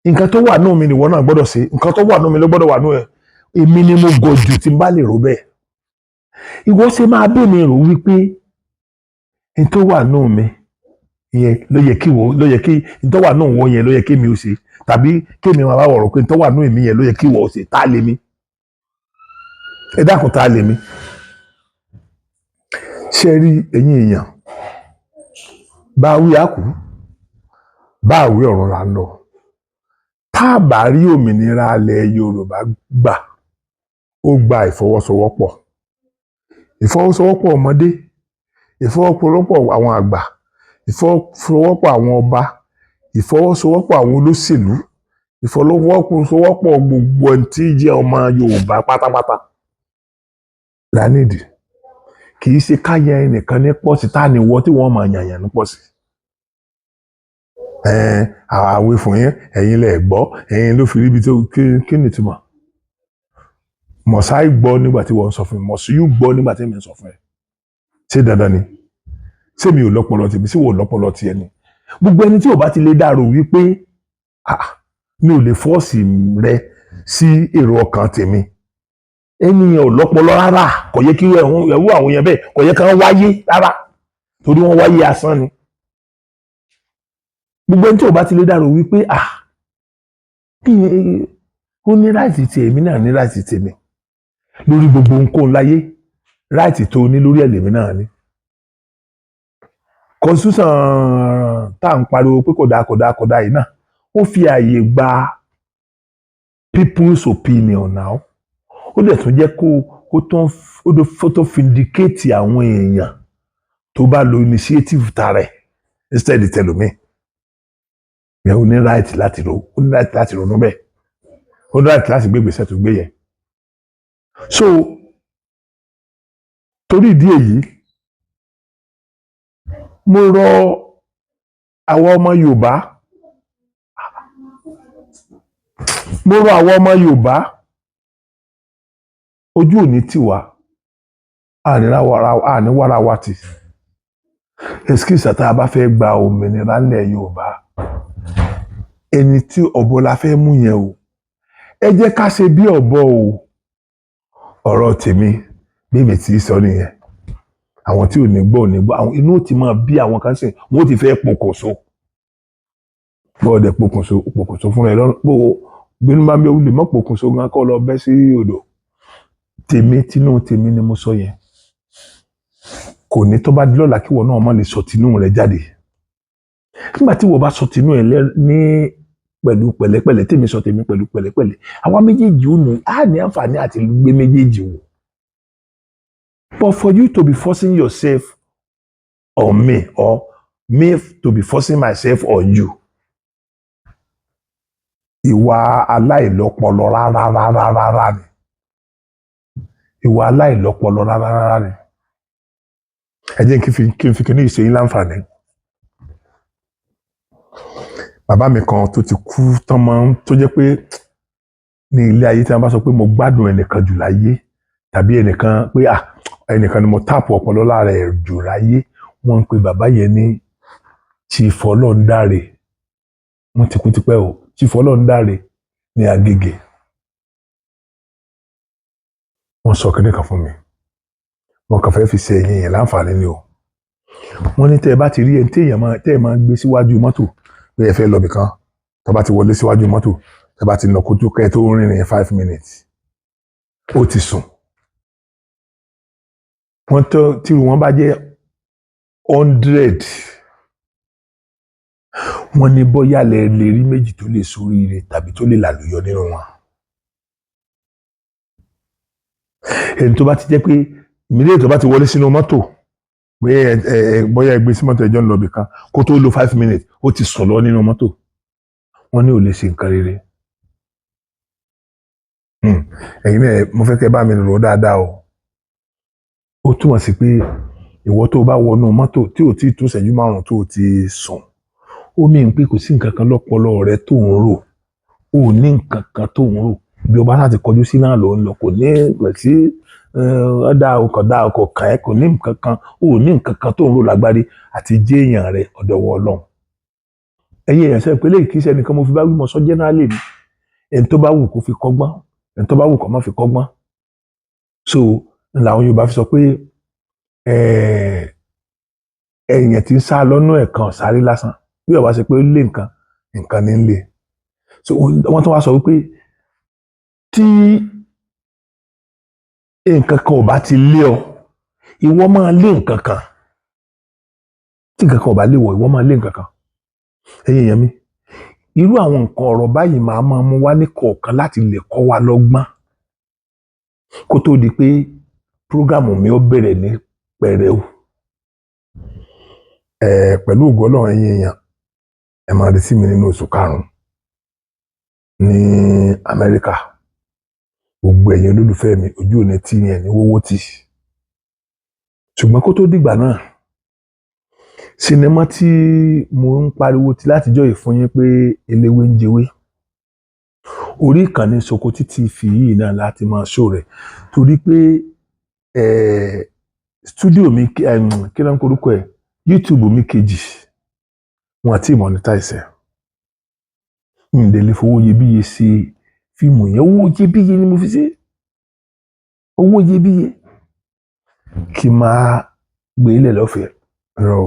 [SPEAKER 2] nǹkan tó wà nù mí nìwọ náà gbọ́dọ̀ ṣe nǹkan tó wà nù mí ló gbọ́dọ̀ wà nù ẹ èmi ni mo gọ̀ jù tí n bá lè rò bẹ́ẹ̀ ìwọ ṣe máa bẹ̀ mí rò wípé n tó wà nù mí yẹn ló yẹ kí n tó wà nù wọ yẹn ló yẹ kí mi ò ṣe tàbí kí mi máa bá wọ̀rọ̀ pé n tó wà nù èmi yẹn ló yẹ kí ìwọ ò ṣe tá a lè mi ẹ dákun tá a lè mi ṣe rí ẹ̀yin èèyàn bá wí àkú bá wí ọ̀run là ń lọ tá a bá rí òmìnira ilẹ̀ Yorùbá gbà ó gba ìfọwọ́sowọ́pọ̀ ọmọdé ìfọwọ́sowọ́pọ̀ àwọn àgbà ìfọwọ́sowọ́pọ̀ àwọn ọba ìfọwọ́sowọ́pọ̀ àwọn olóṣèlú ìfọwọ́sowọ́pọ̀ gbogbo ẹni tí jẹ́ ọmọ Yorùbá pátápátá lánìdí kì í ṣe káyà ẹnìkan ní pọ́sì tá a ní wọ́ tí wọ́n máa yànyàn ní pọ́sì àwẹ̀ fún yín ẹ̀yin lẹ̀ gbọ́ ẹ̀yin ló fi ríbi tó kí ni túmọ̀ mọ̀sáì gbọ́ nígbà tí wọ́n sọ fún mi mọ̀síyù gbọ́ nígbà tí mi sọ fún ẹ ṣé dandan ni ṣé mi ò lọ́pọlọ tèmi ṣé wò lọ́pọlọ tiẹ̀ ni gbogbo ẹni tí ò bá ti lè dárò wípé mi ò lè fọ́ọ̀sì rẹ sí èrò ọkàn tèmi ẹni yẹn ò lọ́pọlọ rárá kò yẹ kí ẹwú àwọn yẹn bẹ́ẹ̀ kò yẹ kí wọ́n wáyé rárá torí wọ́n wáyé asán ni gbogbo ẹni tí ò bá ti lè dárò wípé ó ní ráìtì tèmi náà ní ráìtì tèmi lórí gbogbo nǹkan láyé ráìtì tó ní lórí ẹ̀lẹ́mí náà ni constitution tá à ń pariwo pé kódà yìí náà ó fi ààyè gba people's opinion now ó dẹ̀ tún jẹ́ kó tó vindicate àwọn èèyàn tó bá lo initiative tarẹ̀ instead tẹlomi yẹn ó ní right láti ronú bẹ́ẹ̀ ó ní right láti gbé ìgbésẹ̀ tó gbé yẹn so torí ìdí èyí mo rọ àwọn ọmọ Yorùbá ojú òní tiwa àníwára wa ti ẹsikísà tá a bá fẹ́ gba òmìnira ńlẹ̀ Yorùbá ẹni tí ọ̀bọ la fẹ́ mú yẹn o ẹ jẹ́ ká ṣe bí ọ̀bọ o ọ̀rọ̀ tèmi bíbí tí sọ nìyẹn àwọn tí ò ní gbọ́ àwọn inú ti máa bí àwọn kan sìn wọ́n ti fẹ́ pokùnso bọ́ọ̀dẹ̀ pokùnso fúnra ẹ lọ́rùn bínú bá ń bẹ ó lè mọ́ pokùnso gan kọ́ lọ bẹ́ sí odò tinú tèmi ni mo sọ yẹn kò ní tó bá di lọ́la kí wọ́n náà má lè sọ tinú rẹ̀ jáde nígbà tí wọ́n bá sọ tinú ẹ̀ ní pẹ̀lú pẹ̀lẹ́pẹ̀lẹ́ tèmi sọ tèmi pẹ̀lú pẹ̀lẹ́pẹ̀lẹ́ àwa méjèèjì ò ní á ní àǹfààní àti gbé méjèèjì wò but for you to be forcing yourself on me or me to be forcing myself on you ìwà aláìlọ́pọlọ rárá ni ìwà aláìlọ́pọlọ rárá ni ẹ jẹ́ kí n fi kíní ìṣe láǹfààní bàbá mi kan tó ti kú tán máa ń tó jẹ́ pé ní ilé ayé tí wọ́n bá sọ pé mo gbádùn ẹnìkan jù láyé tàbí ẹnìkan pé ẹnìkan ni mo táàpù ọpọlọ lára ẹ̀ jù láyé wọ́n ń pe bàbá yẹn ní Chief Ọlọ́ndáre wọ́n ti kú tipẹ́ o Chief Ọlọ́rundáre ní Agége wọ́n sọ kíní kan fún mi wọ́n kàn fẹ́ fi ṣe ẹ̀yìn yẹn láǹfààní ni o wọ́n ní tẹ́ ẹ bá ti rí ẹni tẹ́ ẹ máa gbé síwájú mọ́tò pé ẹ fẹ́ lọ bìkan tó bá ti wọlé síwájú mọ́tò tẹ́ bá ti nà kójú kẹ́ ẹ tó rìnrìn 5 minutes ó ti sùn wọ́n tó tí wọ́n bá jẹ́ 100 wọ́n ní bóyá lè rí méjì tó lè ṣoríire tàbí tó lè làlùyọ nínú wọn. ẹni tó bá ti jẹ́ pé ìmílẹ̀ tó bá ti wọlé sínú mọ́tò pé bóyá ẹgbẹ́ sí mọ́tò ẹjọ́ ń lọ ibì kan kó tó lo 5 minutes ó ti sùn lọ nínú mọ́tò wọ́n ní ò lè ṣe nǹkan rere. ẹ̀yin náà mo fẹ́ kẹ́ bá mi rò dáadáa o. ó túmọ̀ sí pé ìwọ tó bá wọnú mọ́tò tí ò tí ì tó ṣẹ́jú márùn-ún tó ti sùn ó mí pé kò sí nǹkan kan lọ́pọlọ rẹ tó ń rò ó ní nǹkan kan tó ń rò bí o bá láti kọjú sí náà ló ń lọ kò ní rẹ̀ sí ọ̀dà ọkọ̀ kan ẹ̀ kò ní nǹkan kan ó ní nǹkan kan tó ń rò lágbárí àti jẹ́ èèyàn rẹ ọ̀dọ̀wọ́ Ọlọ́run. ẹ̀yin èèyàn sẹ́yìn pé lè kí sẹ́nìkan mo fi bá wímọ̀ sọ jẹ́nẹ́rálì ni ẹni tó bá wù kó fi kọ́gbọ́n ẹni tó bá wù kó má fi kọ́gbọ́n. so làwọn Yorùbá fi sọ pé ẹ̀yìn tí ń sá lọ́nà ẹ̀kan sáré lásán bí ọba ṣe pé ó lé nǹkan ní lé. so wọ́n tún wá sọ wípé tí nǹkan kan ò bá ti lé ọ ìwọ máa lé nǹkan kan tí nǹkan kan ò bá lé wọ ìwọ máa lé nǹkan kan. ẹ̀yin èèyàn mi irú àwọn nǹkan ọ̀rọ̀ báyìí máa mú wá ní kọ̀ọ̀kan láti lè kọ́ wa lọ́gbọ́n kó tó di pé prógámù mi ó bẹ̀rẹ̀ ní pẹrẹu. pẹ̀lú ògo Ọlọ́run ẹ̀yin èèyàn ẹ máa retí mi nínú oṣù karùn-ún ní Amẹ́ríkà gbogbo ẹ̀yin olólùfẹ́ mi ojú òní tí yẹn ní wọ́wọ́ tì ṣùgbọ́n kó tó dìgbà náà sinimá tí mo ń pariwo ti látijọ́ yìí fún yín pé eléwé ń jẹwé orí ìkànnì Sokoti TV yìí náà láti máa ṣó rẹ̀ torí pé studio mi kí ló ń korúkọ ẹ̀ YouTube mi kejì wọn àti monetize ǹdẹ̀lẹ̀ fowó iyebíye sí fíìmù yẹn owó iyebíye ni mo fi ṣe owó iyebíye kí n máa gbé ilẹ̀ lọ́fẹ̀ẹ́ rọ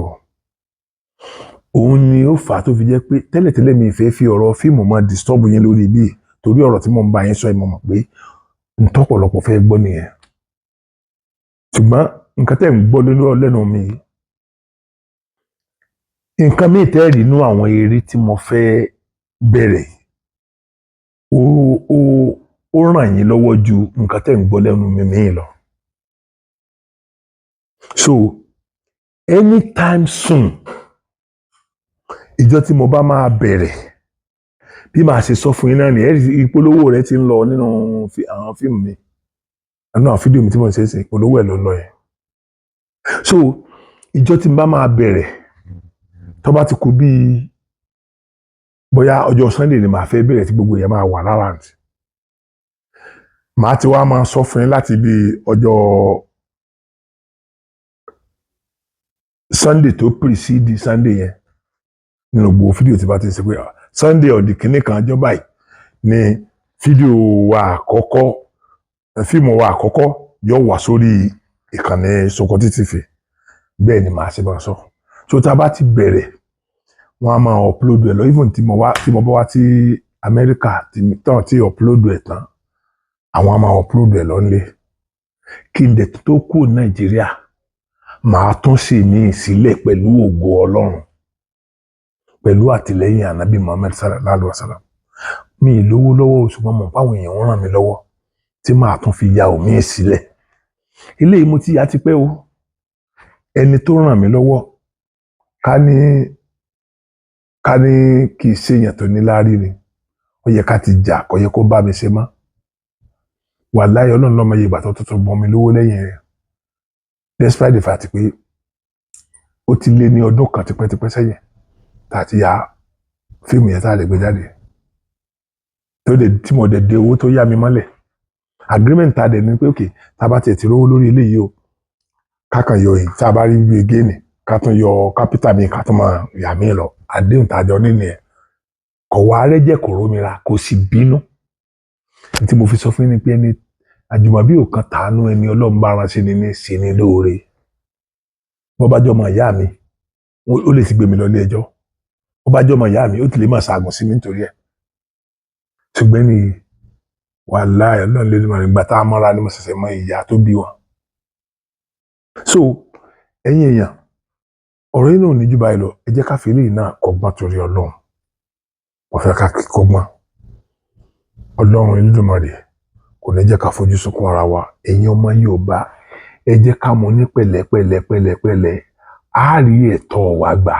[SPEAKER 2] òun ni ó fà á tó fi jẹ́ pé tẹ́lẹ̀tẹ́lẹ̀ mi ìfẹ́ fi ọ̀rọ̀ fíìmù máa disturb yín lórí ibi torí ọ̀rọ̀ tí mo ń bá yín sọ ìmọ̀ mọ̀ pé ntọ́pọ̀lọpọ̀ fẹ́ gbọ́ nìyẹn ṣùgbọ́n nǹkan tẹ́ ń gbọ́ lẹ́nu mi nǹkan míì tẹ́ rí inú àwọn eré tí mo fẹ́ bẹ̀rẹ̀ ó ràn yín lọ́wọ́ ju nǹkan tẹ́ ń gbọ́ lẹ́nu mi míì lọ. so anytime soon ìjọ tí mo bá máa bẹ̀rẹ̀ bí màá ṣe sọ fún yín náà nìyẹn ìpolówó rẹ ti ń lọ nínú àwọn fíìmù mi nínú àwọn fídíò mi tí mo ṣe é ṣe ìpolówó ẹ̀ ló ń lọ yẹn. so ìjọ tí mo bá máa bẹ̀rẹ̀ tó bá ti kú bíi bóyá ọjọ́ Sunday ni màá fẹ́ bẹ̀rẹ̀ tí gbogbo yẹn máa wà lára àǹtí màá ti wá máa sọ fún yín láti bí ọjọ́ Sunday tó precede Sunday yẹn nínú gbogbo fídíò tí bá ti ṣe pé Sunday ọ̀dì kìíní kan ọjọ́ báyìí ni fídíò wa àkọ́kọ́ fíìmù wa àkọ́kọ́ yóò wà sórí ìkànnì Sokoti TV bẹ́ẹ̀ ni màá ṣe máa sọ so tá a bá ti bẹ̀rẹ̀ wọ́n á máa upload ẹ̀ lọ even tí mo bá wá sí Amẹ́ríkà tí upload ẹ̀ tán àwọn á máa upload ẹ̀ lọ nílé kí n dẹ̀ tó kú Nàìjíríà màá tún sì ní ìsílẹ̀ pẹ̀lú ògo Ọlọ́run pẹ̀lú àtìlẹ́yìn Ànábì Muhammad sallallahu alaihi wasallam mi ì lówó lọ́wọ́ ṣùgbọ́n mo fáwọn èèyàn ń ràn mí lọ́wọ́ tí màá tún fi ya òmí sílẹ̀ eléyìí mo ti yà ti pẹ́ o ẹni tó ràn mí lọ́wọ́ ká ní kì í ṣèyàn tó ní láárí ni ó yẹ ká ti jà kó yẹ kó bá mi ṣe mọ́ wàláhì Ọlọ́run lọ́mọ yìí ìgbà tó tuntun bọ́ mi lówó lẹ́yìn rẹ̀ despite the fact pé ó ti lé ní ọdún kan tipẹ́tipẹ́ sẹ́yìn tá a ti ya fíìmù yẹn tá a lè gbé jáde tí mo dẹ̀ de owó tó yá mi mọ́lẹ̀ agreement tá a dẹ̀ ní pé ok tá a bá tiẹ̀ ti rówó lórí eléyìí o kákan yọ èyí tá a bá rí bí géènì ká tún yọ kápítà mi ká tún máa yà mí lọ àdéhùn tá a jọ nínú ẹ̀ kọ̀wá arẹ́jẹ̀ kò rómìnira kò sì bínú tí mo fi sọ fún yín ni pé ẹni àjùmọ̀bí ò kan tàánú ẹni ọlọ́run bá ránṣẹ́ ni ní ṣe ni lóore bó bá jọmọ ìyá mi ó lè ti gbé mi lọ ilé ẹjọ́ bó bá jọmọ ìyá mi ó ti lè máa ṣàgùn sí mi nítorí ẹ̀ ṣùgbọ́n ní wàláhì ọlọ́run lè máa nígbà tá a mọ́ra ni mo ṣẹ̀ṣẹ̀ mọ ìyá tó bí wọn. So ẹ̀yin èèyàn ọ̀rọ̀ yìí náà ò ní jù báyìí lọ ẹ jẹ́ ká fi eléyìí náà kọ́gbọ́n torí ọlọ́run wọ́n fẹ́ ká kọ́gbọ́n ọlọ́run Elédùmarè kò ní jẹ́ ká fojú sunkún ara wa ẹ̀yin ọmọ Yorùbá ẹ jẹ́ ká mú ní pẹ̀lẹ́pẹ̀lẹ́ á rí ẹ̀tọ́ wa gbà.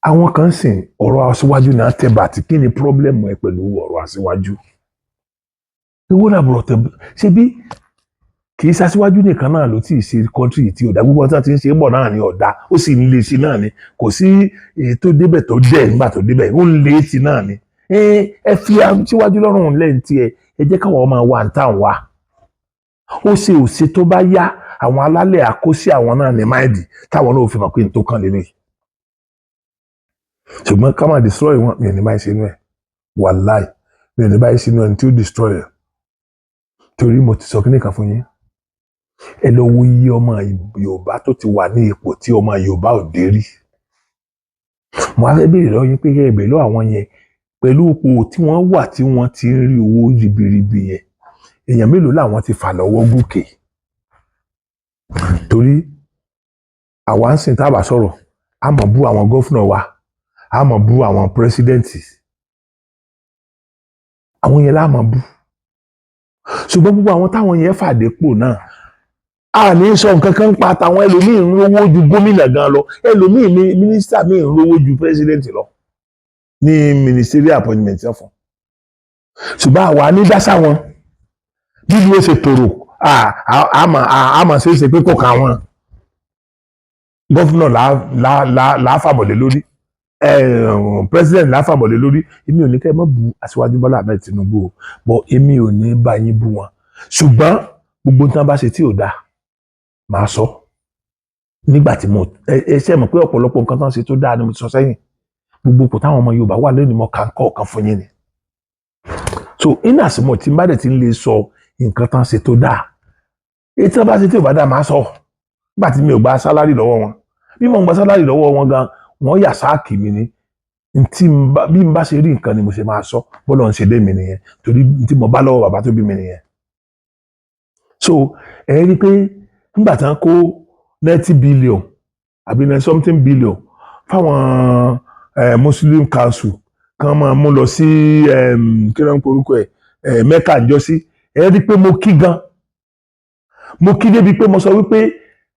[SPEAKER 2] Àwọn kan sìn ọ̀rọ̀ aṣíwájú náà tẹ̀ bàtí kí ni pírọ́blẹ́mù ẹ pẹ̀lú ọ̀rọ̀ aṣíwájú? Ewu náà bọ̀rọ̀ tẹ̀ ṣe bí kì í ṣaṣíwájú nìkan náà ló tí ì ṣe kọ́ńtírì tí ọ̀dà gbogbo ọ̀tá ti ń ṣe é bọ̀ náà ní ọ̀dà ó sì ń lé sí náà ni kò sí èyí tó débẹ̀ tó dẹ̀ nígbà tó débẹ̀ ó ń lé sí náà ni ẹ fi aṣíwájú lọ́rùn lẹ́yìn tí ẹ jẹ́ káwọn máa wà ń tàn wá ó ṣe òṣè tó bá yá àwọn alálẹ̀ àkóṣí àwọn náà ní máìdì táwọn náà ò fi mọ̀ pé n tó kàn lélẹ̀ ṣùgbọ́n ká máa destroy wọn mi ò ní báyìí sínú ẹ̀ wàláì mi ò ní báyìí sínú ẹni tí ó destroy ẹ̀ torí mo ti sọ kí nìkan fún yín ẹ lọ wo iye ọmọ Yorùbá tó ti wà ní ipò tí ọmọ Yorùbá ò dé rí mo á fẹ́ béèrè lọ́wọ́ yín pé kẹ́ ẹ bèèrè lọ́wọ́ àwọn yẹn pẹ̀lú ipò tí wọ́n wà tí wọ́n ti ń rí owó ribiribi yẹn èèyàn mélòó làwọn ti fà lọ́wọ́ gòkè torí àwa ń sìn tá a bá sọ̀rọ̀ a mọ̀ bú àwọn gọ́fúnà wa a mọ̀ bú àwọn pírẹsidẹ́ǹtì àwọn yẹn la mọ̀ bú ṣùgbọ́n gbogbo àwọn táwọn yẹn fàdépò náà a ní sọ nǹkan kan pa àtàwọn ẹlòmíín ń rówó ju gómìnà gan lọ ẹlòmíín ní mínísítà míín ń rówó ju pírẹsidẹ́ǹtì lọ ní ministerial appointment yẹn fún ṣùgbọ́n àwa ní dásà wọn bíbí ó ṣe tòrò àmọ́ ṣe é ṣe pé kò ká wọn gọ́fúnà láfàbọ̀lé lórí president láfàbọ̀lé lórí èmi ò ní kẹ́ ẹ má bu aṣíwájú Bọ́lá Ahmed Tinubu o bọ́ èmi ò ní bá yín bú wọn ṣùgbọ́n gbogbo tí wọ́n bá ṣe tí ò dáa màá sọ nígbà tí mo ṣe mọ̀ pé ọ̀pọ̀lọpọ̀ nǹkan tí wọ́n ṣe tó dáa ni mo ti sọ sẹ́yìn gbogbo kò táwọn ọmọ Yorùbá wà lónìí mọ́ kàńkọ́ ọ̀kan fún yín ni so iná àsìmọ̀ tí n bá dẹ̀ ti ń lè sọ nǹkan tí wọ́n ṣe tó dáa èyí tí wọ́n bá ṣe tí ò bá dáa màá sọ nígbà tí mi ò gba sálárì lọ́wọ́ wọn bí mo ń gba sálárì lọ́wọ́ wọn gan wọ́n yà sáàkì mi ni bí n bá ṣe rí nǹkan ni mo ṣe máa sọ bọ́lọ̀ ń ṣe dé mi nìyẹn torí tí mo bá lọ́wọ́ bàbá tó bí mi nìyẹn so ẹ rí i pé nígbà tí wọ́n kó 90 billion àbí 90 something billion fáwọn Muslim Council kan máa mú lọ sí kí ló ń porúkọ Mẹ́kà ńjọ́sí ẹ rí i pé mo kí gan mo kí débi pé mo sọ wípé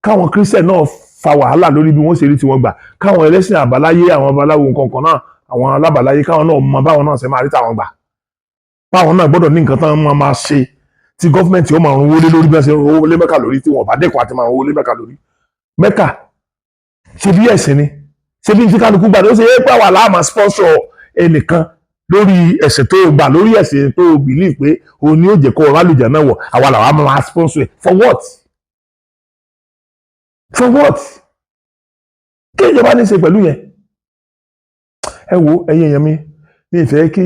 [SPEAKER 2] káwọn Christian náà fa wàhálà lórí bí wọ́n ṣe rí tí wọ́n gbà káwọn ẹlẹ́sìn àbáláyé àwọn babaláwo nǹkan náà àwọn alábàláyé káwọn náà mọ báwọn náà ṣe máa rí táwọn gbà báwọn náà gbọ́dọ̀ ní nǹkan tán máa ṣe tí gọ́fìmẹ̀ntì ó máa ń wọlé lórí bí wọ́n ṣe ń wọlé Mẹ́kà lórí tí wọ́n bá dẹ́kun àti máa ń wọlé Mẹ́kà lórí Mẹ́kà ṣe bí ẹ̀sìn ni ṣe bí kíkálukú gbà ó ṣe é pé àwa láàmà sponsor ẹnìkan lórí ẹ̀sìn tó gbà lórí ẹ̀sìn tó believe pé òun ni ó jẹ́ kó rálùjà náà wọ̀ àwa làwa máa sponsor ẹ̀ for what? For what? Kí ìjọba ní í ṣe pẹ̀lú yẹn? Ẹ wo ẹ̀yin èèyàn mi ìfẹ́ kí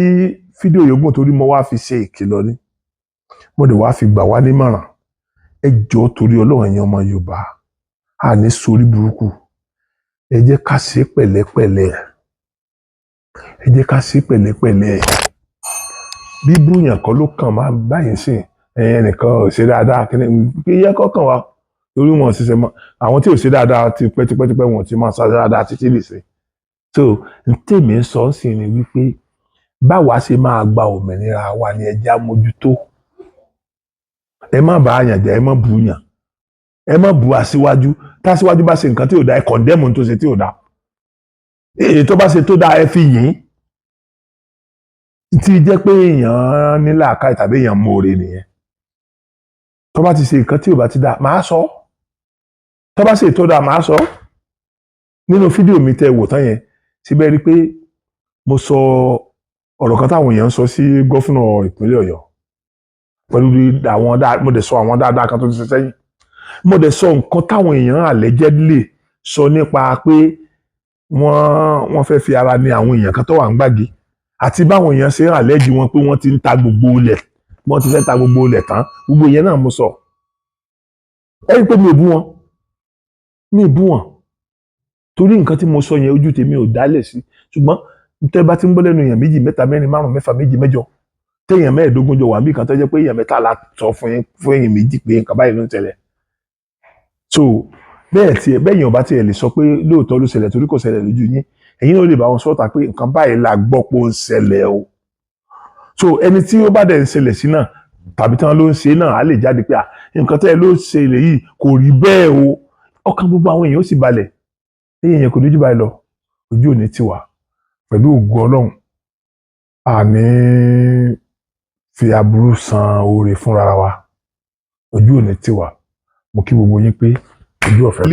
[SPEAKER 2] fídíò yòógùn torí mo wá fi ṣe ìkìlọ̀ ni mo dẹ̀ wá fi gbà wá nímọ̀ràn ẹ jọ̀ọ́ torí Ọlọ́run ẹ̀yin ọmọ Yorùbá a ní sórí burúkú ẹ jẹ́ ká ṣe pẹ̀lẹ́pẹ̀lẹ́ ẹ jẹ́ ká ṣe pẹ̀lẹ́pẹ̀lẹ́ bí búyàn kan ló kàn máa báyìí sìn ẹnìkan ò ṣe dáadáa kí yẹ kọ́kàn wa torí wọn ṣiṣẹ́ mọ́ àwọn tí ò ṣe dáadáa ti pẹ́tipẹ́tipẹ́ wọn ti máa ṣe dáadáa títí lè ṣe so ntèmi sọ sí ni wípé báwa ṣe máa gba òmìnira wa ni ẹjẹ́ àmójútó ẹ má bá àyàn jẹ́ ẹ má bú yàn ẹ má bú aṣíwájú táṣíwájú bá ṣe nǹkan tí ò dá ẹ kọ̀ndẹ́mù tó ṣe tí ò dá èyí tó bá ṣe tó dá ẹ fi yìn tí jẹ́ pé èèyàn ní làákàyè tàbí èèyàn mọ̀ọ́re nìyẹn tó bá ti ṣe nǹkan tí ò bá ti dá máa sọ tó bá ṣe tó dá máa sọ nínú fídíò mi tẹ́ wò tán yẹn síbẹ̀ rí pé mo sọ ọ̀rọ̀ kan táwọn èèyàn ń sọ sí gọ́fúnà ìpínlẹ̀ Ọ̀yọ́ pẹ̀lú mo dẹ̀ sọ àwọn dáadáa kan tó ti ṣe sẹ́yìn mo dẹ̀ sọ nǹkan táwọn èèyàn allegedly sọ nípa pé wọ́n fẹ́ fi ara ní àwọn èèyàn kan tó wà ń Gbági àti báwọn èèyàn ṣe ń àlẹ́jì wọn pé wọ́n ti ń ta gbogbo ilẹ̀ wọ́n ti fẹ́ ta gbogbo ilẹ̀ tán gbogbo ìyẹn náà mo sọ ẹ rí i pé mi ì bú wọn torí nǹkan tí mo sọ yẹn ojú tèmi ò dálẹ̀ sí ṣùgbọ́n tẹ́ bá ti ń gbọ́ lẹ́nu èèyàn 2 3 4 5 6 7 8 téèyàn 15 jọ wà bí kan tó jẹ́ pé èèyàn 3 la sọ fún èèyàn 2 pé nǹkan báyìí ló ń ṣẹlẹ̀ so bẹ́ẹ̀ yẹn ò bá tiẹ̀ lè sọ pé lóòótọ́ ló ṣẹlẹ̀ torí kò ṣẹlẹ̀ lójú yín ẹ̀yin náà lè bá wọn sọ́ta pé nǹkan báyìí la gbọ́ pé ó ń ṣẹlẹ̀ o so ẹni tí ó bá dẹ̀ ń ṣẹlẹ̀ sí náà tàbí tí wọ́n ló ń ṣe náà á lè jáde pé nǹkan tẹ́ ló ṣẹlẹ̀ yìí kò rí bẹ́ẹ̀ o ọkàn gbogbo àwọn èèyàn ó sì balẹ̀ ẹ̀yìn yẹn kò ní jù báyìí lọ ojú òní tiwa pẹ̀lú ògo Ọlọ́run àní fi aburú san oore fúnra wa ojú òní tiwa mo kí gbogbo yín pé ojú ọ̀fẹ́.